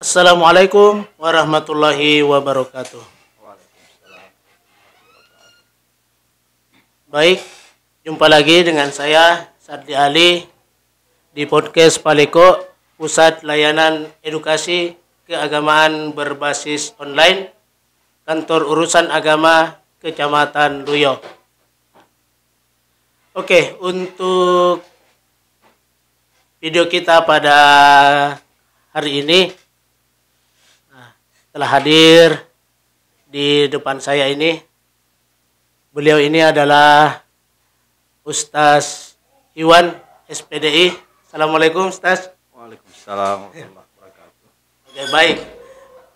Assalamualaikum warahmatullahi wabarakatuh. Baik, jumpa lagi dengan saya Sardi Ali di podcast Paleko, Pusat Layanan Edukasi Keagamaan Berbasis Online, Kantor Urusan Agama Kecamatan Luyo. Oke, untuk video kita pada hari ini telah hadir di depan saya ini. Beliau ini adalah Ustaz Iwan SPDI. Assalamualaikum Ustaz. Waalaikumsalam warahmatullahi wabarakatuh. Oke, baik.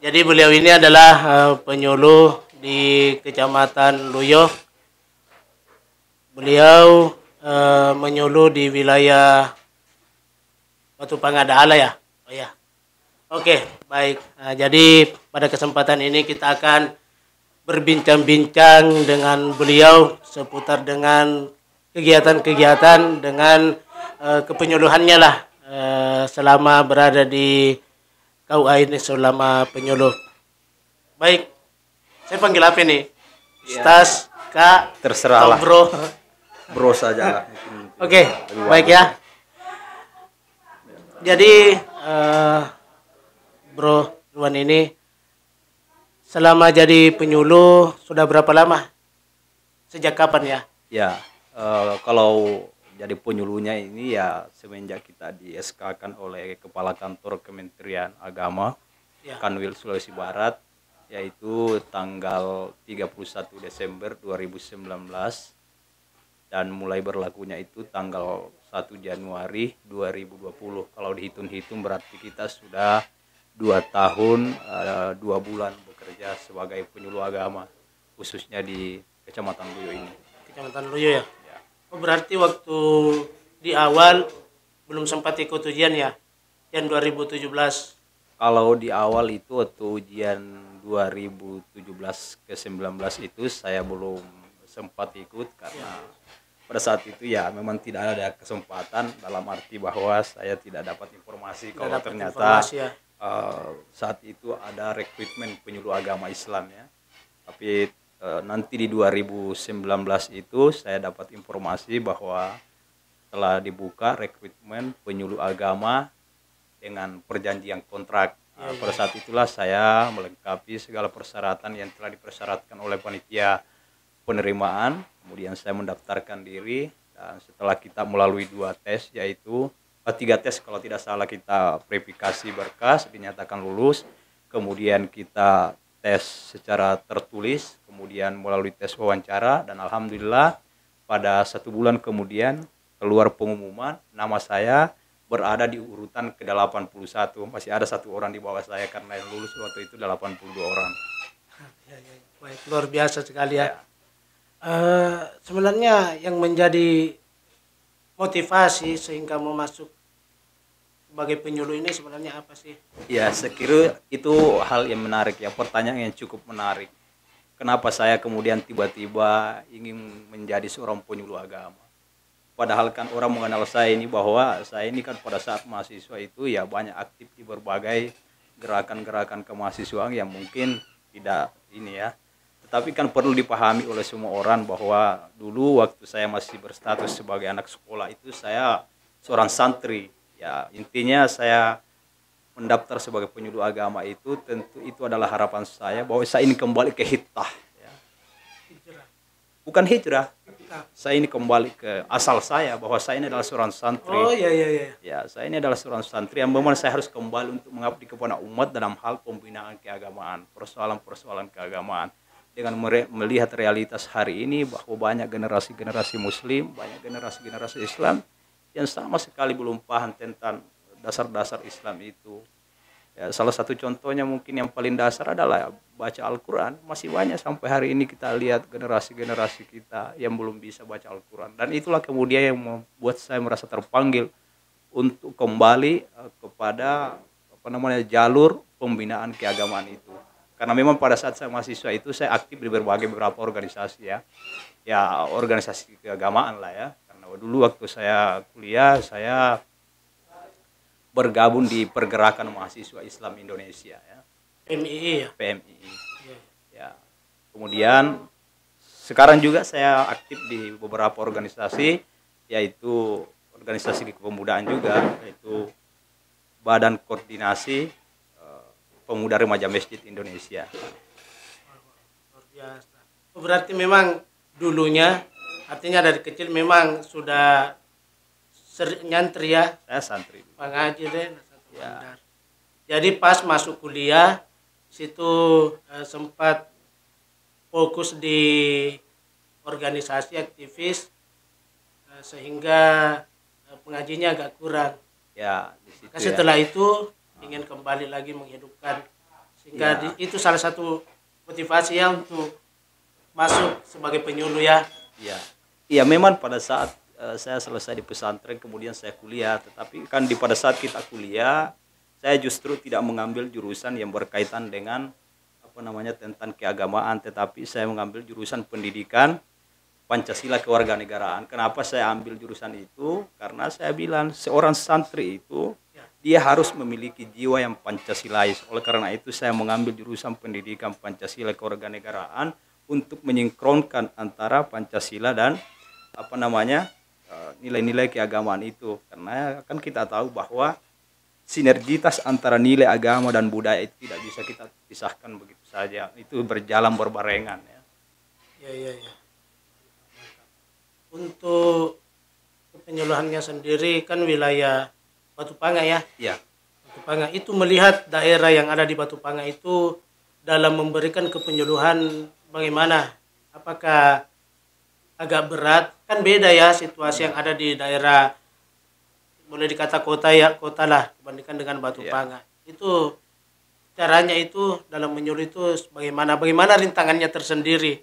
Jadi beliau ini adalah penyuluh di Kecamatan Luyo. Beliau menyuluh di wilayah Batu Pangada Ala ya. Oh ya. Oke, baik. Nah, jadi pada kesempatan ini kita akan berbincang-bincang dengan beliau seputar dengan kegiatan-kegiatan dengan kepenyuluhannya lah selama berada di KUA ini selama penyuluh. Baik, saya panggil apa nih? Ustaz, Kak, Terserahlah. Bro. Bro saja lah. Oke, baik ya. Jadi Bro Iwan ini selama jadi penyuluh sudah berapa lama? Sejak kapan ya? Ya, kalau jadi penyuluhnya ini ya semenjak kita di SK-kan oleh Kepala Kantor Kementerian Agama Ya. Kanwil Sulawesi Barat, yaitu tanggal 31 Desember 2019 dan mulai berlakunya itu tanggal 1 Januari 2020. Kalau dihitung-hitung berarti kita sudah 2 tahun 2 bulan bekerja sebagai penyuluh agama khususnya di Kecamatan Luyo ini. Kecamatan Luyo ya? Ya. Oh, berarti waktu di awal belum sempat ikut ujian ya? Ujian 2017. Kalau di awal itu waktu ujian 2017 ke 19 itu saya belum sempat ikut karena pada saat itu ya memang tidak ada kesempatan, dalam arti bahwa saya tidak dapat informasi kalau Dapat ternyata informasi ya. saat itu ada rekrutmen penyuluh agama Islam ya. Tapi nanti di 2019 itu saya dapat informasi bahwa telah dibuka rekrutmen penyuluh agama dengan perjanjian kontrak. Pada saat itulah saya melengkapi segala persyaratan yang telah dipersyaratkan oleh panitia penerimaan. Kemudian saya mendaftarkan diri dan setelah kita melalui 2 tes, yaitu 3 tes kalau tidak salah, kita verifikasi berkas dinyatakan lulus, kemudian kita tes secara tertulis, kemudian melalui tes wawancara, dan alhamdulillah pada 1 bulan kemudian keluar pengumuman nama saya berada di urutan ke-81. Masih ada 1 orang di bawah saya karena yang lulus waktu itu 82 orang. Ya, ya. Baik, luar biasa sekali ya. Ya. Sebenarnya yang menjadi motivasi sehingga mau masuk sebagai penyuluh ini sebenarnya apa sih? Ya, sekira itu hal yang menarik ya, pertanyaan yang cukup menarik. Kenapa saya kemudian tiba-tiba ingin menjadi seorang penyuluh agama? Padahal kan orang mengenal saya ini bahwa saya ini kan pada saat mahasiswa itu ya banyak aktif di berbagai gerakan-gerakan kemahasiswaan yang mungkin tidak ini ya. Tetapi kan perlu dipahami oleh semua orang bahwa dulu waktu saya masih berstatus sebagai anak sekolah itu saya seorang santri. Ya, intinya saya mendaftar sebagai penyuluh agama itu tentu itu adalah harapan saya bahwa saya ini kembali ke hitah ya. Hijrah. Bukan hijrah. Saya ini kembali ke asal saya bahwa saya ini adalah seorang santri. Oh iya iya iya. Ya, saya ini adalah seorang santri yang memang saya harus kembali untuk mengabdi kepada umat dalam hal pembinaan keagamaan, persoalan-persoalan keagamaan. Dengan melihat realitas hari ini bahwa banyak generasi-generasi muslim, banyak generasi-generasi Islam yang sama sekali belum paham tentang dasar-dasar Islam itu. Ya, salah satu contohnya mungkin yang paling dasar adalah baca Al-Quran. Masih banyak sampai hari ini kita lihat generasi-generasi kita yang belum bisa baca Al-Quran. Dan itulah kemudian yang membuat saya merasa terpanggil untuk kembali kepada jalur pembinaan keagamaan itu. Karena memang pada saat saya mahasiswa itu saya aktif di beberapa organisasi ya. Ya, organisasi keagamaan lah ya. Karena dulu waktu saya kuliah saya bergabung di Pergerakan Mahasiswa Islam Indonesia ya, PMII ya. PMII. Iya. Ya. Kemudian sekarang juga saya aktif di beberapa organisasi, yaitu organisasi kepemudaan juga, yaitu Badan Koordinasi Pemuda Remaja Masjid Indonesia. Luar biasa. Berarti memang dulunya, artinya dari kecil memang sudah nyantri ya, Saya santri. pengaji deh, satu Ya. bandar. Jadi pas masuk kuliah, situ sempat fokus di organisasi aktivis, sehingga pengajinya agak kurang. Ya, di situ Nah, ya. setelah itu ingin kembali lagi menghidupkan, sehingga Ya. itu salah satu motivasi ya untuk masuk sebagai penyuluh ya. Iya, iya memang pada saat saya selesai di pesantren kemudian saya kuliah, tetapi kan pada saat kita kuliah saya justru tidak mengambil jurusan yang berkaitan dengan tentang keagamaan, tetapi saya mengambil jurusan pendidikan Pancasila Kewarganegaraan. Kenapa saya ambil jurusan itu? Karena saya bilang seorang santri itu dia harus memiliki jiwa yang Pancasilais. Oleh karena itu saya mengambil jurusan pendidikan Pancasila Kewarganegaraan untuk menyinkronkan antara Pancasila dan nilai-nilai keagamaan itu. Karena kan kita tahu bahwa sinergitas antara nilai agama dan budaya itu tidak bisa kita pisahkan begitu saja. Itu berjalan berbarengan ya. Ya. Untuk penyuluhannya sendiri kan wilayah Batu Panga ya. Iya. Batu Panga itu melihat daerah yang ada di Batu Panga itu dalam memberikan kepenyuluhan bagaimana? Apakah agak berat? Kan beda ya situasi yang ada di daerah, boleh dikata kota ya, kota lah dibandingkan dengan Batu Panga. Itu caranya itu dalam menyuluh itu bagaimana? Bagaimana rintangannya tersendiri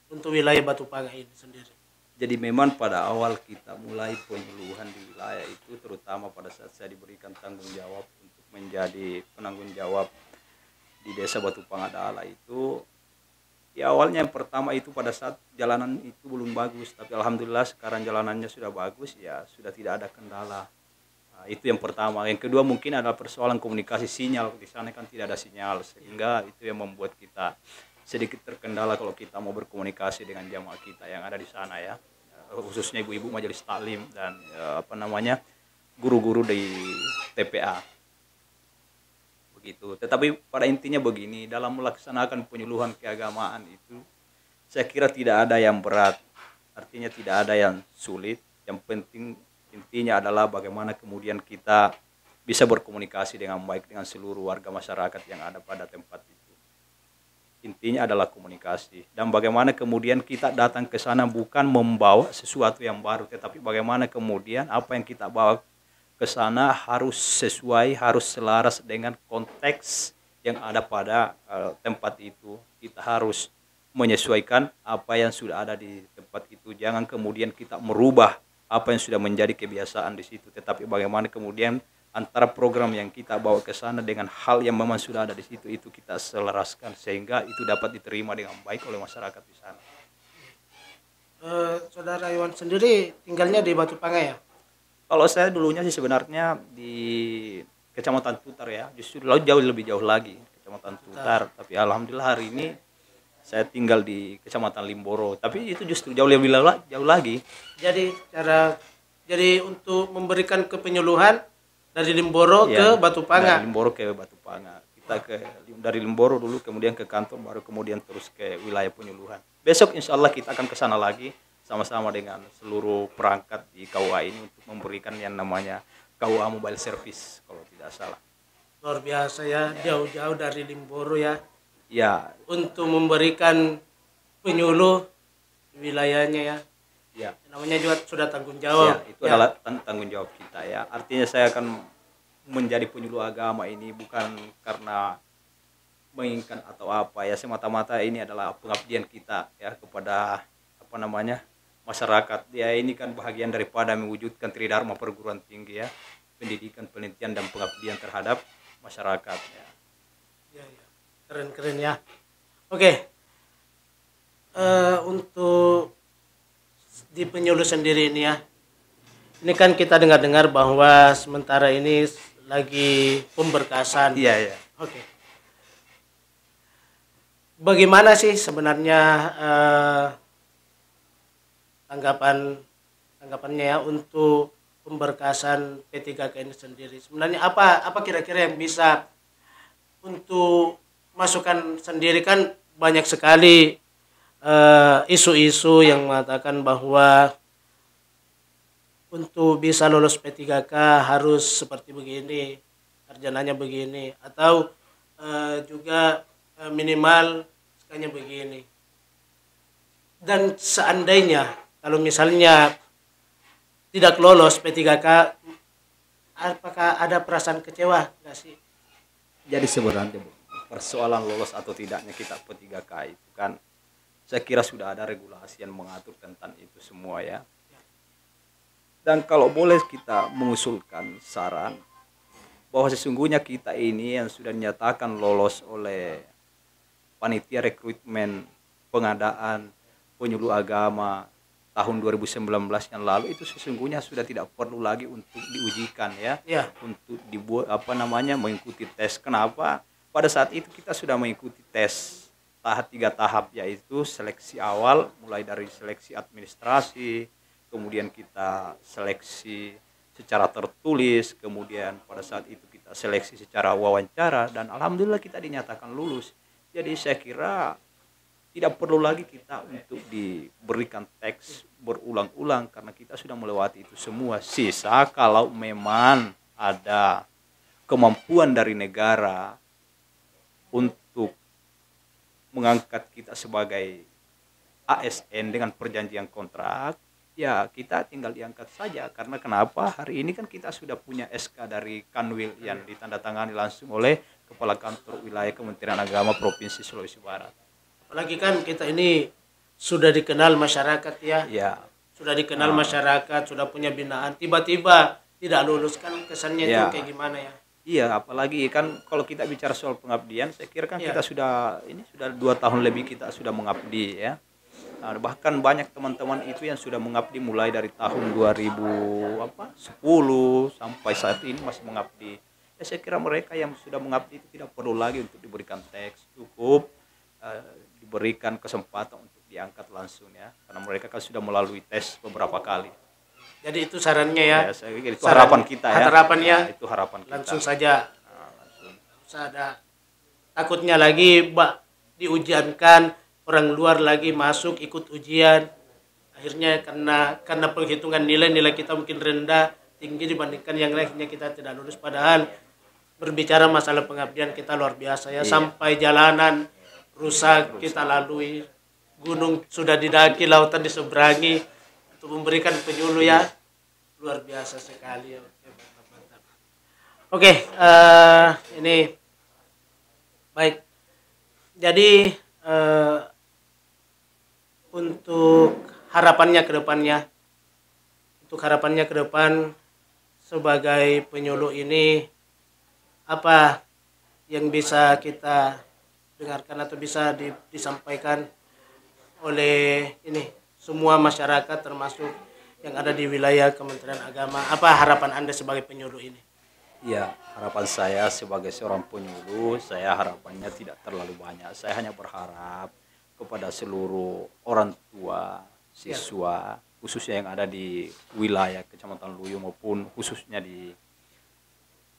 untuk wilayah Batu Panga ini sendiri? Jadi memang pada awal kita mulai penyuluhan di wilayah itu, terutama pada saat saya diberikan tanggung jawab untuk menjadi penanggung jawab di desa Batu Pangadala itu, ya awalnya yang pertama itu pada saat jalanan itu belum bagus, tapi alhamdulillah sekarang jalanannya sudah bagus, ya sudah tidak ada kendala. Nah, itu yang pertama. Yang kedua mungkin adalah persoalan komunikasi sinyal, di sana kan tidak ada sinyal, sehingga itu yang membuat kita sedikit terkendala kalau kita mau berkomunikasi dengan jamaah kita yang ada di sana ya, khususnya ibu-ibu majelis taklim dan guru-guru di TPA begitu. Tetapi pada intinya begini, dalam melaksanakan penyuluhan keagamaan itu saya kira tidak ada yang berat, artinya tidak ada yang sulit. Yang penting intinya adalah bagaimana kemudian kita bisa berkomunikasi dengan baik dengan seluruh warga masyarakat yang ada pada tempat itu. Intinya adalah komunikasi, dan bagaimana kemudian kita datang ke sana bukan membawa sesuatu yang baru, tetapi bagaimana kemudian apa yang kita bawa ke sana harus sesuai, harus selaras dengan konteks yang ada pada tempat itu. Kita harus menyesuaikan apa yang sudah ada di tempat itu. Jangan kemudian kita merubah apa yang sudah menjadi kebiasaan di situ, tetapi bagaimana kemudian antara program yang kita bawa ke sana dengan hal yang memang sudah ada di situ itu kita selaraskan sehingga itu dapat diterima dengan baik oleh masyarakat di sana. Saudara Iwan sendiri tinggalnya di Batu Panga ya? Kalau saya dulunya sih sebenarnya di Kecamatan Tutar ya, justru jauh lebih jauh lagi Kecamatan Tutar. Tapi alhamdulillah hari ini saya tinggal di Kecamatan Limboro. Tapi itu justru jauh jauh lagi. Jadi untuk memberikan kepenyuluhan dari Limboro ke Batu Panga. Dari Limboro ke Batu Panga. Kita dari Limboro dulu, kemudian ke kantor, baru kemudian terus ke wilayah penyuluhan. Besok insya Allah kita akan ke sana lagi sama-sama dengan seluruh perangkat di KUA ini untuk memberikan yang namanya KUA Mobile Service kalau tidak salah. Luar biasa ya, jauh-jauh dari Limboro ya. Ya. Untuk memberikan penyuluh wilayahnya ya. Ya. Namanya juga sudah tanggung jawab. Ya, itu adalah tanggung jawab kita ya. Artinya saya akan menjadi penyuluh agama ini bukan karena menginginkan atau apa ya, semata-mata ini adalah pengabdian kita ya kepada masyarakat. Ya ini kan bahagian daripada mewujudkan Tridharma perguruan tinggi ya, pendidikan, penelitian dan pengabdian terhadap masyarakat ya. Ya. Keren ya. Oke. Untuk di penyuluh sendiri ini ya, ini kan kita dengar-dengar bahwa sementara ini lagi pemberkasan. Iya, iya. Oke. Bagaimana sih sebenarnya tanggapannya ya untuk pemberkasan P3K ini sendiri? Sebenarnya apa kira-kira yang bisa untuk masukan sendiri? Kan banyak sekali isu-isu yang mengatakan bahwa untuk bisa lolos P3K harus seperti begini, sarjananya begini, atau juga minimal skanya begini. Dan seandainya kalau misalnya tidak lolos P3K, apakah ada perasaan kecewa nggak sih? Jadi sebenarnya Bu, persoalan lolos atau tidaknya kita P3K itu kan saya kira sudah ada regulasi yang mengatur tentang itu semua ya. Dan kalau boleh kita mengusulkan saran bahwa sesungguhnya kita ini yang sudah dinyatakan lolos oleh panitia rekrutmen pengadaan penyuluh agama tahun 2019 yang lalu itu sesungguhnya sudah tidak perlu lagi untuk diujikan ya, Ya, untuk dibuat mengikuti tes. Kenapa? Pada saat itu kita sudah mengikuti tes tiga tahap, yaitu seleksi awal mulai dari seleksi administrasi, kemudian kita seleksi secara tertulis, kemudian pada saat itu kita seleksi secara wawancara, dan alhamdulillah kita dinyatakan lulus. Jadi saya kira tidak perlu lagi kita untuk diberikan teks berulang-ulang karena kita sudah melewati itu semua. Sisa kalau memang ada kemampuan dari negara untuk mengangkat kita sebagai ASN dengan perjanjian kontrak, ya kita tinggal diangkat saja. Karena kenapa? Hari ini kan kita sudah punya SK dari Kanwil yang ditandatangani langsung oleh Kepala Kantor Wilayah Kementerian Agama Provinsi Sulawesi Barat. apalagi kan kita ini sudah dikenal masyarakat ya, Ya, sudah dikenal masyarakat, sudah punya binaan, tiba-tiba tidak lulus, kan kesannya itu Ya. kayak gimana ya? iya, apalagi kan kalau kita bicara soal pengabdian, saya kira kan Ya. kita sudah 2 tahun lebih kita sudah mengabdi ya. Nah, bahkan banyak teman-teman itu yang sudah mengabdi mulai dari tahun 2010 sampai saat ini masih mengabdi. Ya, saya kira mereka yang sudah mengabdi itu tidak perlu lagi untuk diberikan teks, cukup diberikan kesempatan untuk diangkat langsung ya, karena mereka kan sudah melalui tes beberapa kali. Jadi itu sarannya ya. Ya, saya pikir itu Saran- harapan kita ya. harapannya Nah, itu harapan kita. langsung saja. Nah, langsung. Usah ada takutnya lagi diujiankan orang luar lagi masuk ikut ujian, akhirnya karena penghitungan nilai kita mungkin rendah tinggi dibandingkan yang lainnya kita tidak lulus, padahal berbicara masalah pengabdian kita luar biasa ya. Iya. Sampai jalanan rusak kita lalui, gunung sudah didaki, lautan diseberangi untuk memberikan penyuluh ya, luar biasa sekali ya. Oke, mantap. Oke, ini baik. Jadi untuk harapannya ke depan sebagai penyuluh ini, apa yang bisa kita dengarkan atau bisa disampaikan oleh ini semua masyarakat termasuk yang ada di wilayah Kementerian Agama? Apa harapan Anda sebagai penyuluh ini? Ya, harapan saya sebagai seorang penyuluh, saya harapannya tidak terlalu banyak. Saya hanya berharap kepada seluruh orang tua, siswa, khususnya yang ada di wilayah Kecamatan Luyu maupun khususnya di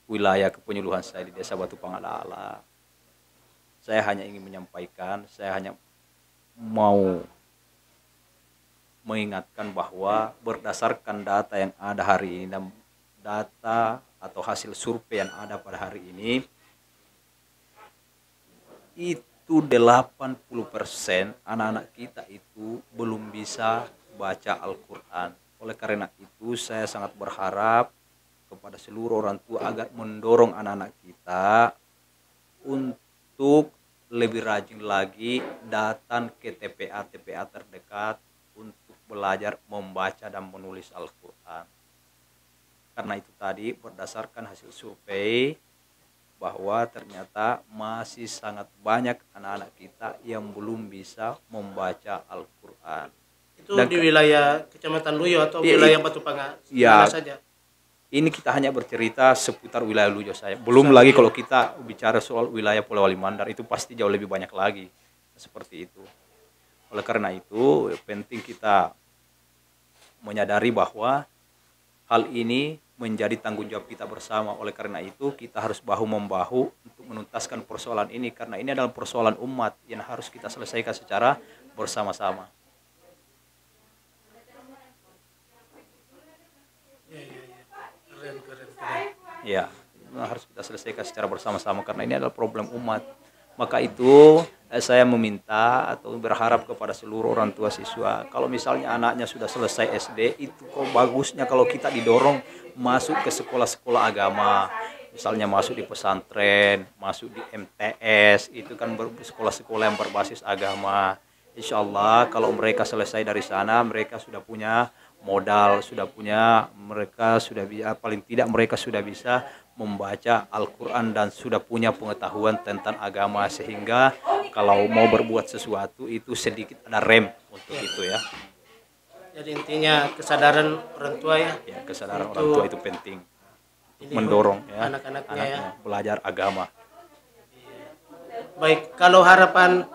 wilayah kepenyuluhan saya di Desa Batu Pangalala. Saya hanya ingin menyampaikan, saya hanya mau mengingatkan bahwa berdasarkan data yang ada hari ini dan data atau hasil survei yang ada pada hari ini, itu 80% anak-anak kita itu belum bisa baca Al-Quran. Oleh karena itu saya sangat berharap kepada seluruh orang tua agar mendorong anak-anak kita untuk lebih rajin lagi datang ke TPA terdekat untuk belajar membaca dan menulis Al-Quran. Karena itu tadi berdasarkan hasil survei bahwa ternyata masih sangat banyak anak-anak kita yang belum bisa membaca Al-Quran. Itu Dan di wilayah Kecamatan Luyo atau Iya, wilayah Batu Pangalala iya. saja? Ini kita hanya bercerita seputar wilayah Lujo saya. Belum lagi kalau kita bicara soal wilayah Polewali Mandar, itu pasti jauh lebih banyak lagi. Seperti itu. Oleh karena itu penting kita menyadari bahwa hal ini menjadi tanggung jawab kita bersama. Oleh karena itu kita harus bahu-membahu untuk menuntaskan persoalan ini, karena ini adalah persoalan umat yang harus kita selesaikan secara bersama-sama. Ya, harus kita selesaikan secara bersama-sama karena ini adalah problem umat. Maka itu saya meminta atau berharap kepada seluruh orang tua siswa, kalau misalnya anaknya sudah selesai SD, itu kok bagusnya kalau kita didorong masuk ke sekolah-sekolah agama. Misalnya masuk di pesantren, masuk di MTS, itu kan sekolah-sekolah yang berbasis agama. Insya Allah kalau mereka selesai dari sana, mereka sudah punya modal, mereka sudah bisa, paling tidak mereka sudah bisa membaca Al-Quran dan sudah punya pengetahuan tentang agama, sehingga kalau mau berbuat sesuatu itu sedikit ada rem untuk itu ya. Jadi intinya kesadaran orang tua ya. Ya, kesadaran orang tua itu penting. Mendorong ya anak-anaknya ya belajar agama. Baik, kalau harapan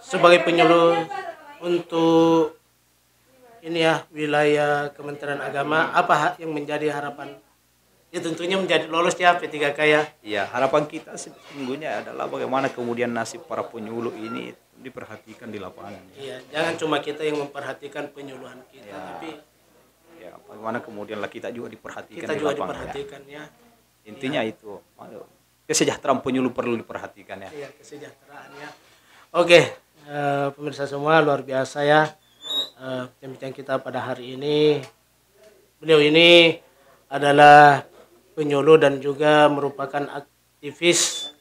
sebagai penyuluh untuk ini ya wilayah Kementerian Agama, apa yang menjadi harapan? Ya tentunya menjadi lolos ya P3K ya. Iya, harapan kita sesungguhnya adalah bagaimana kemudian nasib para penyuluh ini diperhatikan di lapangan. Iya, jangan cuma kita yang memperhatikan penyuluhan kita, ya, tapi ya bagaimana kemudianlah kita juga diperhatikan kita di juga lapangan. Diperhatikan ya. Intinya itu, kesejahteraan penyuluh perlu diperhatikan ya. Iya, kesejahteraan ya. Oke, pemirsa semua, luar biasa ya bincang kita pada hari ini. Beliau ini adalah penyuluh dan juga merupakan aktivis,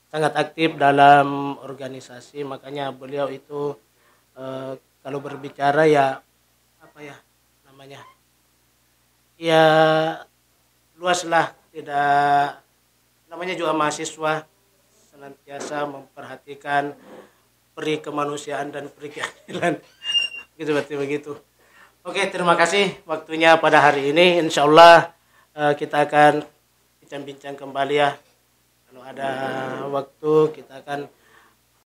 sangat aktif dalam organisasi. Makanya beliau itu kalau berbicara ya apa ya namanya, ya luas lah, tidak, namanya juga mahasiswa, senantiasa memperhatikan peri kemanusiaan dan peri keadilan. Gitu, berarti begitu. Oke, terima kasih waktunya pada hari ini. Insya Allah kita akan bincang-bincang kembali ya. Kalau ada waktu kita akan